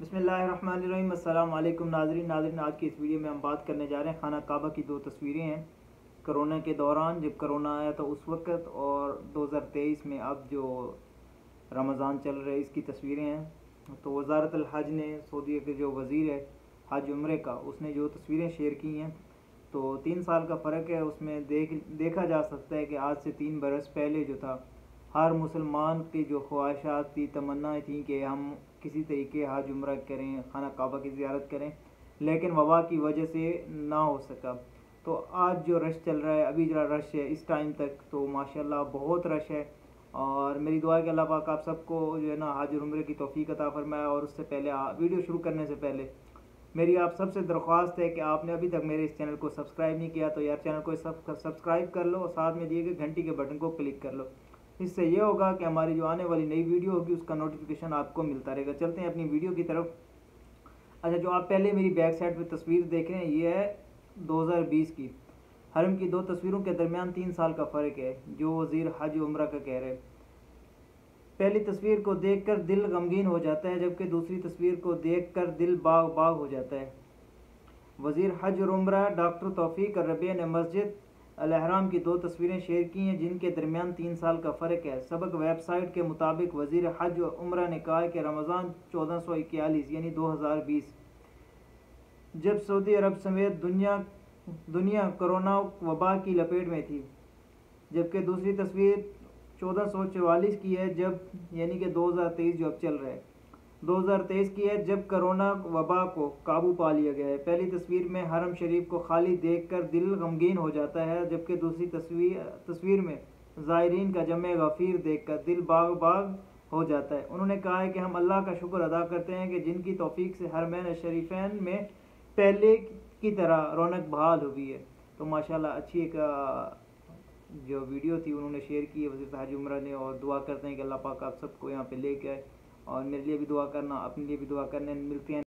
बिस्मिल्लाहिर्रहमानिर्रहीम। अस्सलाम वालेकुम नाज़रीन। आज की इस वीडियो में हम बात करने जा रहे हैं खाना काबा की दो तस्वीरें हैं कोरोना के दौरान, जब कोरोना आया था उस वक़्त, और 2023 में अब जो रमज़ान चल रहा है इसकी तस्वीरें हैं। तो वज़ारतुल हज ने, सऊदी के जो वज़ीर है हज उम्रे का, उसने जो तस्वीरें शेयर की हैं, तो 3 साल का फ़र्क है उसमें देखा जा सकता है कि आज से 3 बरस पहले जो था, हर मुसलमान की जो ख्वाहिशात थी, तमन्नाएँ थी कि हम किसी तरीके हज उम्रा करें, खाना काबा की ज़ियारत करें, लेकिन वबा की वजह से ना हो सका। तो आज जो रश चल रहा है, अभी जो रश है इस टाइम तक, तो माशाल्लाह बहुत रश है। और मेरी दुआ है कि अल्लाह पाक आप सबको जो है ना हज उम्रे की तौफीक अता फरमाए। और उससे पहले वीडियो शुरू करने से पहले मेरी आप सबसे दरख्वास्त है कि आपने अभी तक मेरे इस चैनल को सब्सक्राइब नहीं किया तो यार चैनल को सब्सक्राइब कर लो और साथ में दिए गए घंटी के बटन को क्लिक कर लो। इससे ये होगा कि हमारी जो आने वाली नई वीडियो होगी उसका नोटिफिकेशन आपको मिलता रहेगा। चलते हैं अपनी वीडियो की तरफ। अच्छा, जो आप पहले मेरी बैक साइड पे तस्वीर देख रहे हैं ये है 2020 की। हरम की दो तस्वीरों के दरमियान 3 साल का फ़र्क है, जो वज़ीर हज उम्रा का कह रहे हैं। पहली तस्वीर को देखकर दिल गमगीन हो जाता है, जबकि दूसरी तस्वीर को देखकर दिल बाग बाग हो जाता है। वज़ीर हज और उम्रा डॉक्टर तौफीक रबिया ने मस्जिद अल अहराम की दो तस्वीरें शेयर की हैं, जिनके दरमियान 3 साल का फ़र्क है। सबक वेबसाइट के मुताबिक वज़ीर हज और उम्रा ने कहा है कि रमज़ान 1441 यानी 2020, जब सऊदी अरब समेत दुनिया कोरोना वबा की लपेट में थी, जबकि दूसरी तस्वीर 1444 की है, जब यानी कि 2023 जो अब चल रहा है 2023 की है, जब कोरोना वबा को काबू पा लिया गया है। पहली तस्वीर में हरम शरीफ को खाली देखकर दिल गमगीन हो जाता है, जबकि दूसरी तस्वीर में ज़ायरीन का जमे गफ़ीर देखकर दिल बाग बाग हो जाता है। उन्होंने कहा है कि हम अल्लाह का शुक्र अदा करते हैं कि जिनकी तौफीक से हरमैन शरीफैन में पहले की तरह रौनक बहाल हुई है। तो माशाल्लाह अच्छी एक जो वीडियो थी उन्होंने शेयर की है वज़ीर हज उम्रा ने, और दुआ करते हैं कि अल्लाह पाक आप सबको यहाँ पे लेके आए। और मेरे लिए भी दुआ करना, अपने लिए भी दुआ करने। मिलते हैं।